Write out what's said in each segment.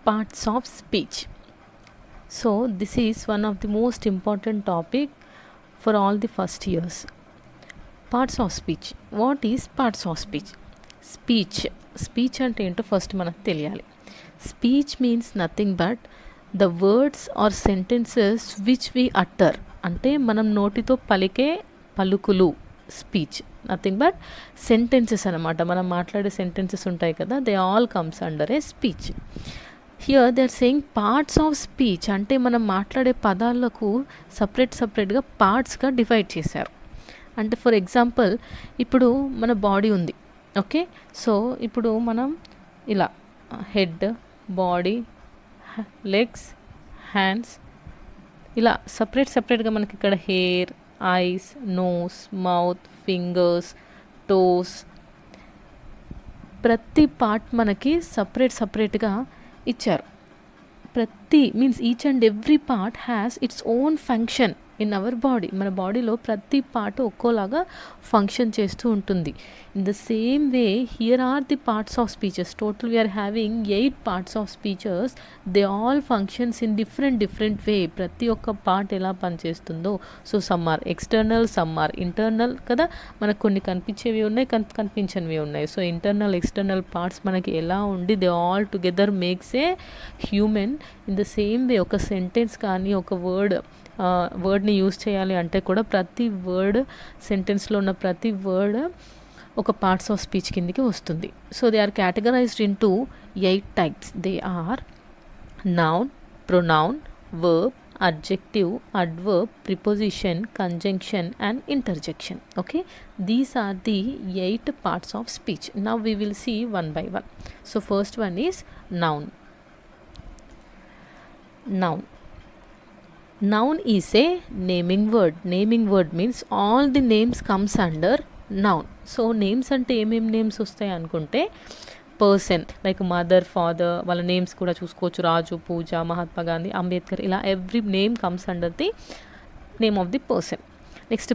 Parts of speech. So this is one of the most important topic for all the first years. Parts of speech. What is parts of speech? Speech అంటే ఏంటో first మనకు తెలియాలి. Speech means nothing but the words or sentences which we utter, అంటే మనం నోటితో పలికే పలుకులు. Speech nothing but sentences అనమాట. మనం మాట్లాడే సెంటెన్సెస్ ఉంటాయి కదా, they all comes under a speech. Here they are saying parts of speech, అంటే మనం మాట్లాడే పదాలకు సపరేట్గా పార్ట్స్గా డివైడ్ చేశారు. అంటే ఫర్ ఎగ్జాంపుల్, ఇప్పుడు మన బాడీ ఉంది, ఓకే. సో ఇప్పుడు మనం ఇలా హెడ్, బాడీ, లెగ్స్, హ్యాండ్స్, ఇలా సపరేట్గా మనకి ఇక్కడ hair, eyes, nose, mouth, fingers, toes, ప్రతి పార్ట్ మనకి సపరేట్గా ఇచ్చారు. Means each and every part has its own function in our body. మన బాడీలో ప్రతి పార్ట్ ఒక్కోలాగా ఫంక్షన్ చేస్తూ ఉంటుంది. In the same way here are the parts of speeches. Total we are having 8 parts of speeches. They all functions in different way. ప్రతి ఒక్క part ఎలా పనిచేస్తుందో. So some are external, some are internal కదా. మనకు కొన్ని కనిపించేవి ఉన్నాయి, కనిపించనివి ఉన్నాయి. సో ఇంటర్నల్, ఎక్స్టర్నల్ పార్ట్స్ మనకి ఎలా ఉండి they all together makes a human. In the same వే ఒక సెంటెన్స్ కానీ ఒక వర్డ్ని యూజ్ చేయాలి అంటే కూడా ప్రతి వర్డ్, సెంటెన్స్లో ఉన్న ప్రతి వర్డ్ ఒక పార్ట్స్ ఆఫ్ స్పీచ్ కిందికి వస్తుంది. So they are categorized into 8 types. They are noun, pronoun, verb, adjective, adverb, preposition, conjunction and interjection. Okay, these are the 8 parts of speech. Now we will see one by one. So first one is noun. Noun is a naming word. Naming word means all the names comes under noun. So names అంటే ఏమేమి names వస్తాయి అనుకుంటే, person like mother, father, వాళ్ళ names కూడా చూసుకోవచ్చు. రాజు, పూజ, మహాత్మా గాంధీ, అంబేద్కర్, ఇలా every name comes under the name of the person. Next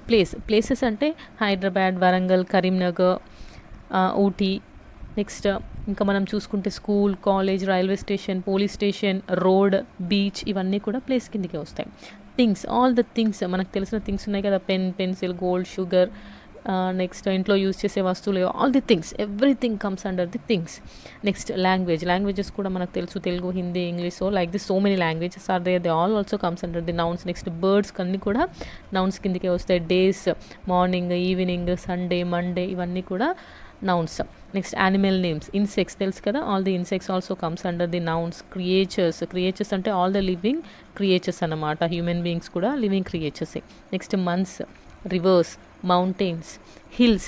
places అంటే Hyderabad, Warangal, Karimnagar, Ooty. Next ఇంకా మనం చూసుకుంటే school, college, railway station, police station, road, beach, ఇవన్నీ కూడా ప్లేస్ కిందకే వస్తాయి. థింగ్స్, ఆల్ ద థింగ్స్, మనకు తెలిసిన థింగ్స్ ఉన్నాయి కదా, pen, pencil, gold, sugar. Next ఇంట్లో యూజ్ చేసే వస్తువులు, all the things, everything comes under the things. Next languages కూడా మనకు తెలుసు, Telugu, Hindi, English. So like the so many languages are they all also comes under the nouns. Next birds అన్నీ కూడా nouns కిందకే వస్తాయి. Days, morning, evening, Sunday, Monday, ఇవన్నీ కూడా nouns. Next animal names, insects తెలుసు కదా, all the insects also comes under the nouns. Creatures అంటే all the living creatures అన్నమాట. హ్యూమన్ బీయింగ్స్ కూడా లివింగ్ క్రియేచర్సే. Next months, rivers, mountains, hills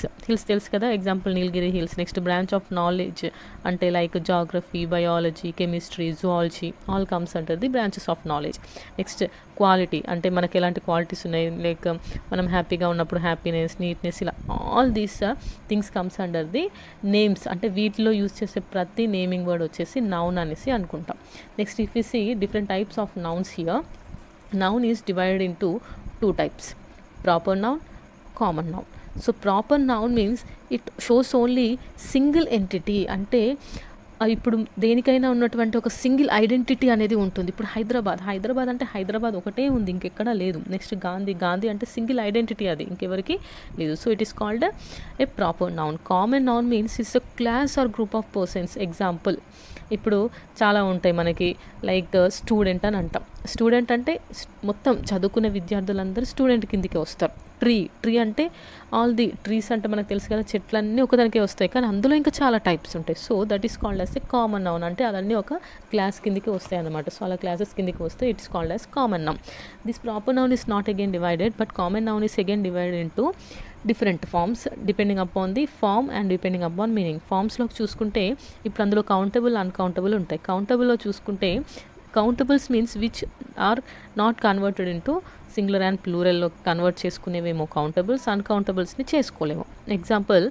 తెలుసు కదా, example Nilgiri hills. Next branch of knowledge అంటే like geography, biology, chemistry, zoology, all comes under the branches of knowledge. Next quality అంటే మనకి ఎలాంటి qualities ఉన్నాయి, లైక్ మనం హ్యాపీగా ఉన్నప్పుడు హ్యాపీనెస్, నీట్నెస్, ఇలా all these things comes under the names. అంటే వీటిలో యూజ్ చేసే ప్రతి నేమింగ్ వర్డ్ వచ్చేసి నౌన్ అనేసి అనుకుంటాం. Next if you see different types of nouns here. Noun is divided into 2 types, proper noun, common noun. So proper noun means it shows only single entity. అంటే ఇప్పుడు దేనికైనా ఉన్నటువంటి ఒక సింగిల్ ఐడెంటిటీ అనేది ఉంటుంది. ఇప్పుడు హైదరాబాద్ అంటే హైదరాబాద్ ఒకటే ఉంది, ఇంకెక్కడా లేదు. నెక్స్ట్ గాంధీ అంటే సింగిల్ ఐడెంటిటీ, అది ఇంకెవరికి లేదు. So it is called a proper noun. Common noun means it's a class or group of persons. Example ఇప్పుడు చాలా ఉంటాయి మనకి, లైక్ స్టూడెంట్ అని అంటాం. స్టూడెంట్ అంటే మొత్తం చదువుకునే విద్యార్థులందరూ స్టూడెంట్ కిందికి వస్తారు. ట్రీ అంటే ఆల్ ది ట్రీస్, అంటే మనకు తెలుసు కదా, చెట్లన్నీ ఒకదానికే వస్తాయి, కానీ అందులో ఇంకా చాలా టైప్స్ ఉంటాయి. So that is called as a common noun. అంటే అవన్నీ ఒక క్లాస్ కిందికి వస్తాయి అనమాట. సో అలా క్లాసెస్ కిందికి వస్తే it is called as common noun. This proper noun is not again divided, but common noun is again divided into different forms depending upon the form and depending upon meaning. ఫార్మ్స్లోకి చూసుకుంటే ఇప్పుడు అందులో countable, uncountable ఉంటాయి. కౌంటబుల్లో చూసుకుంటే countables means which are not converted into singular and ప్లూరల్లో convert చేసుకునేవేమో countables, అన్కౌంటబుల్స్ని చేసుకోలేము. ఎగ్జాంపుల్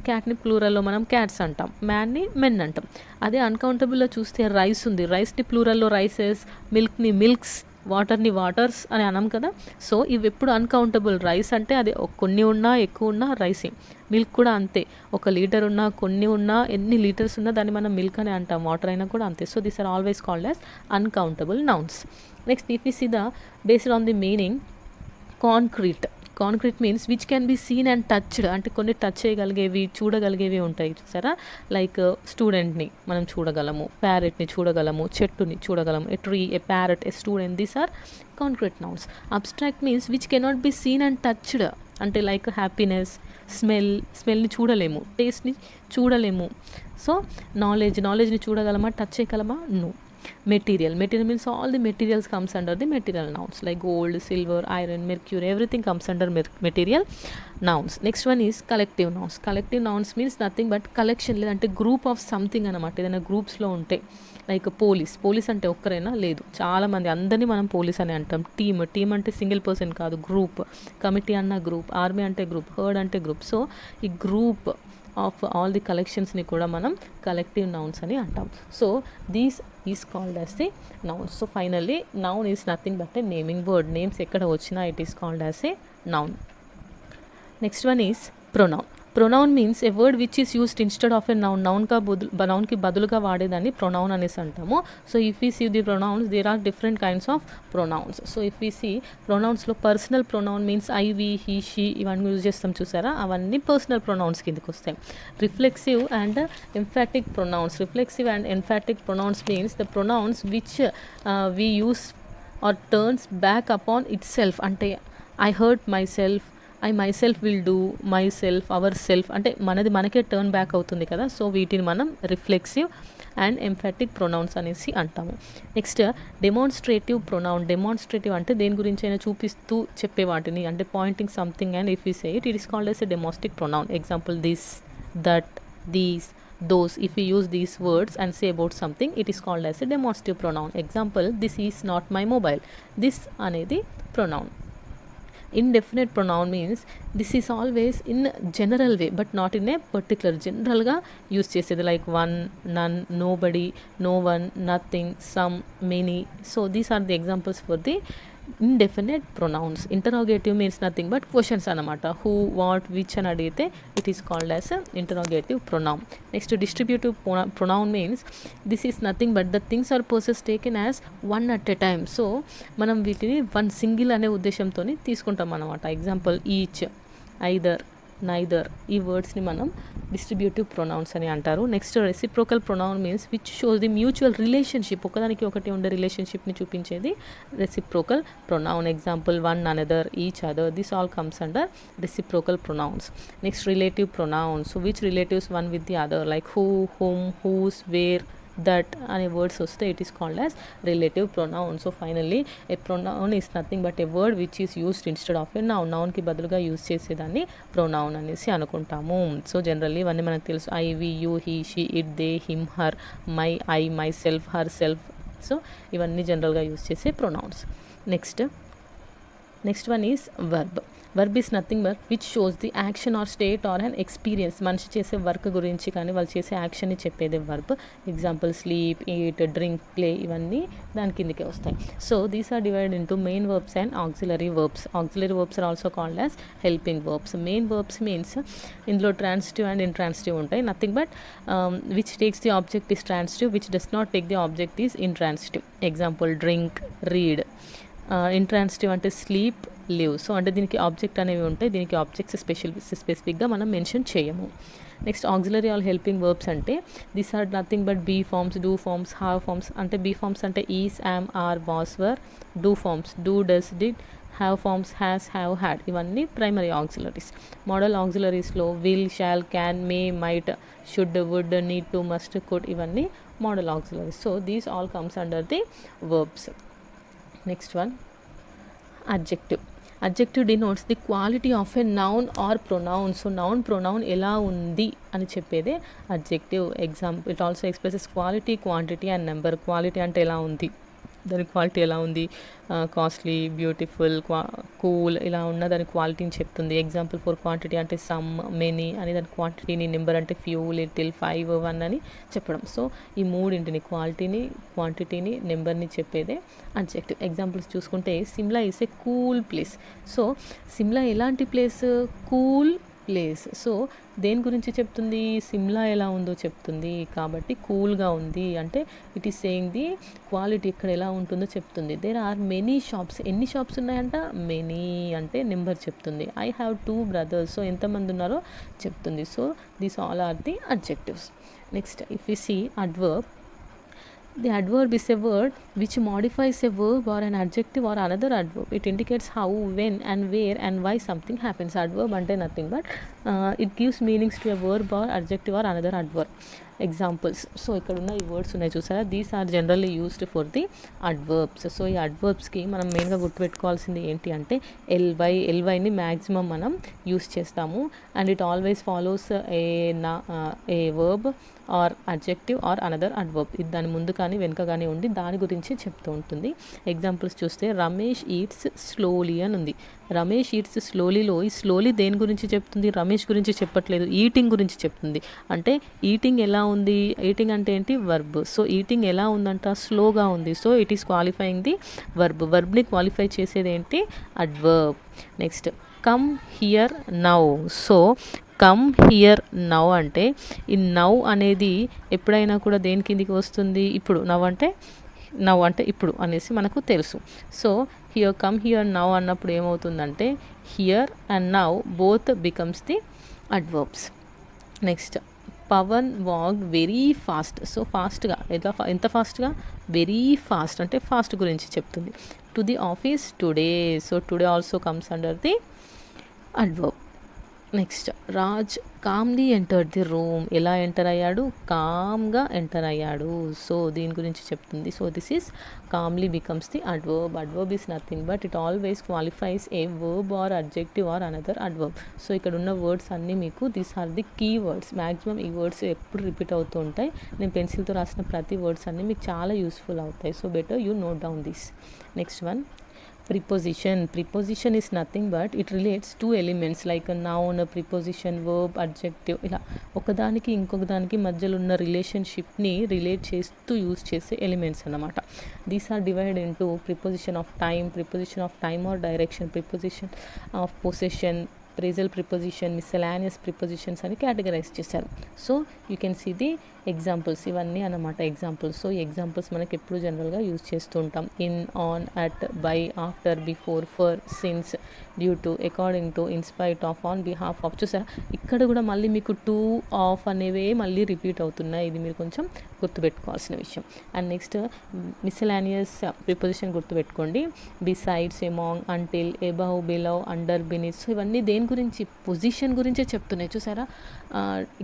క్యాట్ని ప్లూరల్లో మనం క్యాట్స్ అంటాం, మ్యాన్ని మెన్ అంటాం. అదే అన్కౌంటబుల్లో చూస్తే రైస్ ఉంది, రైస్ని ప్లూరల్లో రైసెస్, మిల్క్ని మిల్క్స్, వాటర్ని వాటర్స్ అని అనం కదా. సో ఇవి ఎప్పుడు అన్కౌంటబుల్. రైస్ అంటే అది కొన్ని ఉన్నా ఎక్కువ ఉన్నా రైసే. మిల్క్ కూడా అంతే, 1 లీటర్ ఉన్నా కొన్ని ఉన్నా ఎన్ని లీటర్స్ ఉన్నా దాన్ని మనం మిల్క్ అని అంటాం, వాటర్ అయినా కూడా అంతే. So these are always called as uncountable nouns. Next if you see the based on the meaning, concrete means which can be seen and touched, అంటే కొన్ని టచ్ చేయగలిగేవి, చూడగలిగేవి ఉంటాయి చూసారా. లైక్ స్టూడెంట్ని మనం చూడగలము, ప్యారెట్ని చూడగలము, చెట్టుని చూడగలము, ఏ tree, A parrot, A student, these are concrete nouns. Abstract means which cannot be seen and touched, అంటే లైక్ హ్యాపీనెస్, స్మెల్ని చూడలేము, టేస్ట్ని చూడలేము. సో నాలెడ్జ్ని చూడగలమా, టచ్ చేయగలమా, no. Material means all the materials comes under the material nouns, like gold, silver, iron, mercury, everything comes under material nouns. Next one is collective nouns means nothing but collection, లేదంటే group of something అనమాట. ఏదైనా గ్రూప్స్లో ఉంటాయి. Like police అంటే ఒక్కరైనా లేదు, చాలామంది, అందరినీ మనం పోలీస్ అని అంటాం. టీమ్ అంటే సింగిల్ పర్సన్ కాదు, గ్రూప్. కమిటీ అన్న గ్రూప్, ఆర్మీ అంటే గ్రూప్, హర్డ్ అంటే గ్రూప్. సో ఈ గ్రూప్ ఆఫ్ ఆల్ ది కలెక్షన్స్ని కూడా మనం కలెక్టివ్ నౌన్స్ అని అంటాం. So these is called as the nouns. So finally noun is nothing but a naming word. Names ఎక్కడ వచ్చినా it is called as a noun. Next one is pronoun means a word which is used instead of a నౌన్కి బదులుగా వాడేదాన్ని pronoun అనేసి అంటాము. So if we see the pronouns, there are different kinds of pronouns. So if we see ప్రొనౌన్స్లో personal pronoun means I, we, he, she ఇవన్నీ use చేస్తాం చూసారా, అవన్నీ personal pronouns కిందకి వస్తాయి. Reflexive and emphatic pronouns means the pronouns which we use or turns back upon itself, అంటే I hurt myself, I myself will do, myself, ourself, అంటే మనకే turn back అవుతుంది కదా. So వీటిని మనం reflexive and emphatic pronounce అనేసి అంటాము. Next demonstrative అంటే దేని గురించి అయినా చూపిస్తూ చెప్పే వాటిని, అంటే pointing something and if you say it is called as a demonstrative pronoun. Example this, that, these, those. If we use these words and say about something, it is called as a demonstrative pronoun. Example, this is not my mobile. This అనేది pronoun. Indefinite pronoun means this is always in general way but not in a particular. జనరల్గా use చేసేది, like one, none, nobody, no one, nothing, some, many. So these are the examples for the indefinite pronouns. Interrogative means nothing but questions అనమాట. Who, what, which అని అడిగితే it is called as interrogative pronoun. Next distributive pronoun means this is nothing but the things or persons taken as one at a time. So మనం వీటిని one single అనే ఉద్దేశంతో తీసుకుంటాం అనమాట. Example each, either, neither, ఈ వర్డ్స్ని మనం distributive pronouns అని అంటారు. Next reciprocal pronoun means which shows the mutual relationship, ఒకదానికి ఒకటి ఉండే రిలేషన్షిప్ని చూపించేది reciprocal pronoun. Example one, another, each other, this all comes under reciprocal pronouns. Next relative pronouns, so which relatives one with the other, like who, whom, whose, where, that అనే words వస్తే it is called as relative pronoun. So finally a pronoun is nothing but a word which is used instead of A noun. నౌన్కి బదులుగా use చేసేదాన్ని pronoun అనేసి అనుకుంటాము. So generally ఇవన్నీ మనకు తెలుసు. I, we, you, he, she, it, they, him, her, my, I, myself, herself. So ఇవన్నీ జనరల్గా యూజ్ చేసే pronouns. Next one is verb is nothing but which shows the action or state or an experience. మనిషి చేసే work గురించి కానీ వాళ్ళు చేసే యాక్షన్ని చెప్పేది verb. Example sleep, eat, drink, play, ఇవన్నీ దాని కిందకే వస్తాయి. So these are divided into main verbs and auxiliary verbs. Auxiliary verbs are also called as helping verbs. Main verbs means ఇందులో ట్రాన్సిటివ్ అండ్ ఇంట్రాన్సిటివ్ ఉంటాయి. Nothing but which takes the object is transitive, which does not take the object is intransitive. Example drink, read. Intransitive అంటే sleep, live. So అంటే దీనికి object అనేవి ఉంటాయి, దీనికి objects స్పెసిఫిక్గా మనం మెన్షన్ చేయము. Next auxiliary all helping verbs అంటే these are nothing but be forms, do forms, have forms. అంటే బీ ఫార్మ్స్ అంటే is, am, are, was, were. Do forms do, does, did. Have forms has, have, had. ఇవన్నీ primary auxiliaries. Modal ఆక్సిలరీస్లో will, shall, can, may, might, should, would, need to, must, could, ఇవన్నీ modal auxiliaries. So these all comes under the verbs. Next one adjective. Adjective denotes the quality of a noun or pronoun. So noun, pronoun ఎలా ఉంది అని చెప్పేదే adjective. Example, it also expresses quality, quantity and number. Quality అంటే ఎలా ఉంది, దాని quality ఎలా ఉంది, కాస్ట్లీ, బ్యూటిఫుల్, కూల్ ఇలా ఉన్న దాని క్వాలిటీని చెప్తుంది. ఎగ్జాంపుల్ ఫర్ క్వాంటిటీ అంటే సమ్, మెనీ అని దాని క్వాంటిటీని, నెంబర్ అంటే ఫ్యూ, లిటిల్, 5, 1 అని చెప్పడం. సో ఈ మూడింటిని క్వాలిటీని, క్వాంటిటీని, నెంబర్ని చెప్పేదే అడ్జెక్టివ్. ఎగ్జాంపుల్స్ చూసుకుంటే Simla is a cool place. So Simla ఎలాంటి ప్లేస్, కూల్ ప్లేస్. సో దేని గురించి చెప్తుంది, సిమ్లా ఎలా ఉందో చెప్తుంది కాబట్టి కూల్గా ఉంది అంటే it is saying the quality ఇక్కడ ఎలా ఉంటుందో చెప్తుంది. దేర్ ఆర్ మెనీ షాప్స్, ఎన్ని షాప్స్ ఉన్నాయంట, మెనీ అంటే నెంబర్ చెప్తుంది. ఐ హ్యావ్ 2 brothers, సో ఎంతమంది ఉన్నారో చెప్తుంది. So these all are the adjectives. Next if you see adverb, the adverb is a word which modifies a verb or an adjective or another adverb. It indicates how, when and where and why something happens. Adverb ante nothing but it gives meanings to a verb or adjective or another adverb. Examples, so ఇక్కడ ఉన్న ఈ words ఉన్నాయి చూసారా, these are generally used for the adverbs. So ఈ అడ్వర్బ్స్కి మనం మెయిన్గా గుర్తుపెట్టుకోవాల్సింది ఏంటి అంటే ఎల్వైని మ్యాక్సిమం మనం యూస్ చేస్తాము. And it always follows a verb or adjective or another adverb. ఇది దాని ముందు కానీ వెనుక కానీ ఉండి దాని గురించి చెప్తూ ఉంటుంది. ఎగ్జాంపుల్స్ చూస్తే రమేష్ ఈట్స్ స్లోలీ అని ఉంది. రమేష్ ఈట్స్ స్లోలీలో ఈ స్లోలీ దేని గురించి చెప్తుంది, రమేష్ గురించి చెప్పట్లేదు, ఈటింగ్ గురించి చెప్తుంది. అంటే ఈటింగ్ ఎలా ఉంది, ఈటింగ్ అంటే ఏంటి, వర్బ్. సో ఈటింగ్ ఎలా ఉందంట, స్లోగా ఉంది. So it is qualifying the verb. వర్బ్ని క్వాలిఫై చేసేది ఏంటి, adverb. Next come here now. So come here now అంటే ఈ నౌ అనేది ఎప్పుడైనా కూడా దేని కిందికి వస్తుంది, ఇప్పుడు. నవ్ అంటే ఇప్పుడు అనేసి మనకు తెలుసు. So here come here now అన్నప్పుడు ఏమవుతుందంటే here and now both becomes the adverbs. Next Pavan walked very fast. So ఫాస్ట్గా, ఎంత ఫాస్ట్గా, వెరీ ఫాస్ట్ అంటే ఫాస్ట్ గురించి చెప్తుంది. To the office today. So today also comes under the adverb. Next Raj calmly entered the room. ఎలా enter అయ్యాడు, కామ్గా enter అయ్యాడు. సో దీని గురించి చెప్తుంది. So this is calmly becomes the adverb. Adverb is nothing but it always qualifies a verb or adjective or another adverb. So ఇక్కడ ఉన్న words అన్నీ మీకు these are the key words. Maximum ఈ words ఎప్పుడు repeat అవుతూ ఉంటాయి. నేను పెన్సిల్తో రాసిన ప్రతి వర్డ్స్ అన్నీ మీకు చాలా యూస్ఫుల్ అవుతాయి. So better you note down this. Next one preposition. Preposition is nothing but it relates two elements like a noun, a preposition, verb, adjective. ఇలా ఒకదానికి ఇంకొక దానికి మధ్యలో ఉన్న రిలేషన్షిప్ని రిలేట్ చేస్తూ యూజ్ చేసే ఎలిమెంట్స్ అన్నమాట. These are divide into preposition of time or direction, preposition of possession, phrasal preposition, miscellaneous prepositions అని కేటగరైజ్ చేశారు. So you can see the examples. ఇవన్నీ అన్నమాట ఎగ్జాంపుల్స్. సో ఈ ఎగ్జాంపుల్స్ మనకి ఎప్పుడు జనరల్గా యూజ్ చేస్తూ ఉంటాం. In, on, at, by, after, before, for, since, due to, according to, in spite of, on behalf of. చూసారా ఇక్కడ కూడా మళ్ళీ మీకు టు, ఆఫ్ అనేవే మళ్ళీ రిపీట్ అవుతున్నాయి. ఇది మీరు కొంచెం గుర్తుపెట్టుకోవాల్సిన విషయం. అండ్ నెక్స్ట్ మిస్సెలానియస్ ప్రిపోజిషన్ గుర్తుపెట్టుకోండి. Besides, among, until, above, below, under, beneath. So ఇవన్నీ దేని గురించి, పొజిషన్ గురించే చెప్తున్నాయి. చూసారా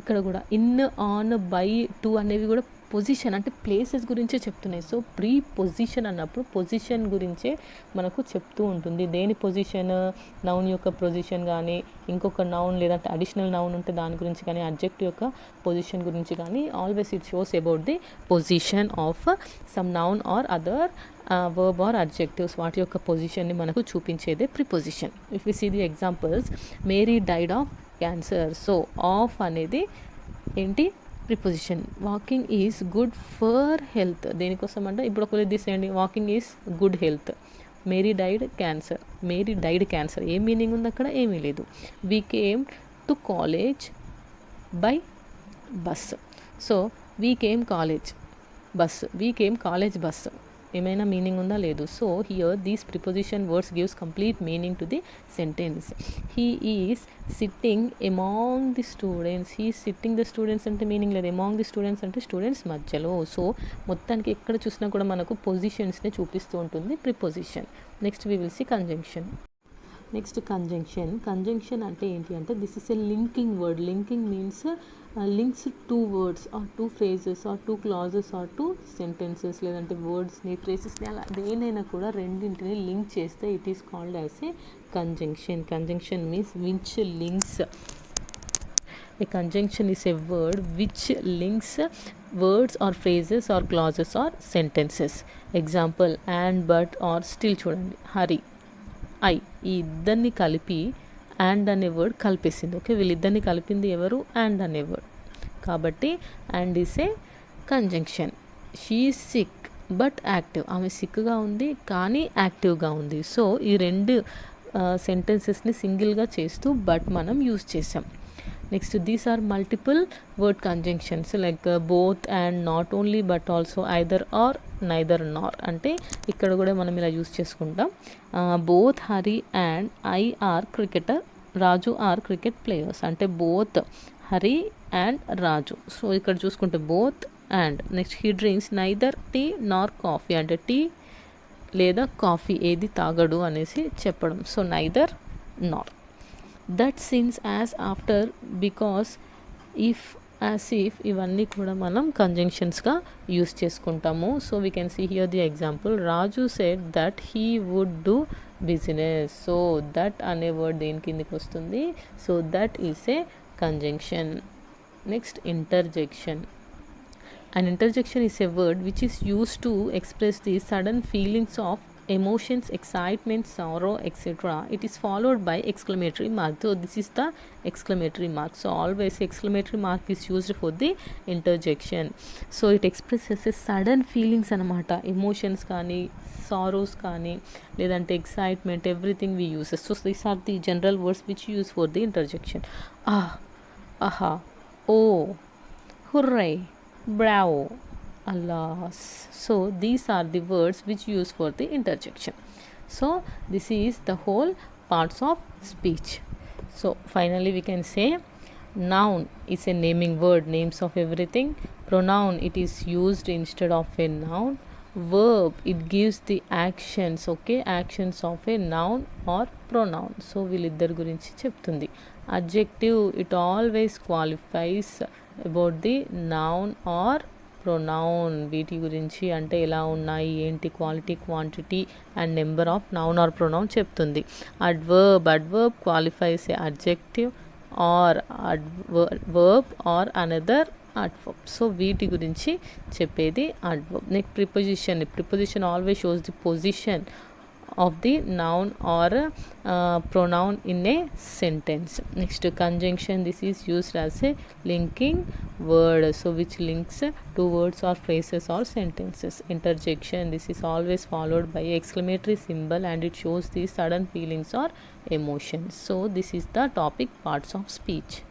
ఇక్కడ కూడా ఇన్, ఆన్, బై, టు అనేవి కూడా పొజిషన్ అంటే ప్లేసెస్ గురించే చెప్తున్నాయి. సో ప్రీ పొజిషన్ అన్నప్పుడు పొజిషన్ గురించే మనకు చెప్తూ ఉంటుంది. దేని పొజిషన్, నౌన్ యొక్క పొజిషన్ కానీ, ఇంకొక నౌన్ లేదంటే అడిషనల్ నౌన్ ఉంటే దాని గురించి కానీ, అడ్జెక్టివ్ యొక్క పొజిషన్ గురించి కానీ, always it shows about the position of some noun or other verb or adjectives. వాటి యొక్క పొజిషన్ని మనకు చూపించేదే preposition. If you see the examples, Mary died of cancer. So of అనేది ఏంటి, preposition. Walking is good for health. దేనికోసం అంటే ఇప్పుడు ఒకవేళ తీసేయండి, walking is good health. Mary died cancer. ఏం మీనింగ్ ఉంది అక్కడ, ఏమీ లేదు. We came to college by bus. So we came college bus ఏమైనా మీనింగ్ ఉందా, లేదు. So here these preposition words gives complete meaning to the sentence. He is sitting among the students అంటే meaning లేదు. Among the students అంటే students మధ్యలో. సో మొత్తానికి ఎక్కడ చూసినా కూడా మనకు పొజిషన్స్ని చూపిస్తూ ఉంటుంది preposition. Next we will see conjunction. Next conjunction అంటే ఏంటి అంటే this is a linking word. Linking means links two words or two phrases or two clauses or two sentences, లేదంటే వర్డ్స్ని, ఫ్రేజెస్ని అలా దేనైనా కూడా రెండింటిని లింక్ చేస్తే it is called as A conjunction. Conjunction means which links A conjunction is a word which links words or phrases or clauses or sentences. Example, and, but, or, still. చూడండి, Hari, I, ఈ ఇద్దరిని కలిపి and అనే word కలిపేసింది. Okay, వీళ్ళిద్దరిని కలిపింది ఎవరు? And అనే word. కాబట్టి and is a conjunction. She is sick but active. ఆమె సిక్గా ఉంది కానీ యాక్టివ్గా ఉంది. సో ఈ రెండు సెంటెన్సెస్ని సింగిల్గా చేస్తూ బట్ మనం యూజ్ చేసాం. Next, these are multiple word conjunctions like both and, not only but also, either or, neither nor. అంటే ఇక్కడ కూడా మనం ఇలా యూజ్ చేసుకుంటాం. Both Hari and I are cricketer, Raju are cricket players. అంటే both Hari and Raju. So ఇక్కడ చూసుకుంటే both and. Next, he drinks neither tea nor coffee. అంటే టీ లేదా కాఫీ ఏది తాగడు అనేసి చెప్పడం. So neither nor. That seems as after, because, if, as if, ఇవన్నీ కూడా మనం కంజంక్షన్స్గా యూస్ చేసుకుంటాము. So we can see here the example. Raju said that he would do business. So that అనే వర్డ్ దేని కిందకి వస్తుంది? So that is a conjunction. Next, interjection. An interjection is a word which is used to express the sudden feelings of emotions, excitement, sorrow, etc. It is followed by exclamatory mark. So this is the exclamatory mark. So always exclamatory mark is used for the interjection. So it expresses a sudden feelings anamata. Emotions కానీ, sorrows కానీ, లేదంటే excitement, everything we use. So these are the general words which use for the interjection. Ah, aha, oh, hooray, bravo, alas. So these are the words which use for the interjection. So this is the whole parts of speech. So finally we can say noun is a naming word, names of everything. Pronoun, it is used instead of a noun. Verb, it gives the actions, okay, actions of a noun or pronoun. So వీళ్ళిద్దరి గురించి చెప్తుంది. Adjective, it always qualifies about the noun or pronoun. వీటి గురించి అంటే ఎలా ఉన్నాయి, ఏంటి, quality, quantity and number of noun or pronoun చెప్తుంది. Adverb qualifies a adjective or verb or another adverb. So వీటి గురించి చెప్పేది adverb. Next, preposition always shows the position of the noun or pronoun in a sentence. Next, conjunction, this is used as a linking word, so which links two words or phrases or sentences. Interjection, this is always followed by exclamatory symbol and it shows the sudden feelings or emotions. So this is the topic parts of speech.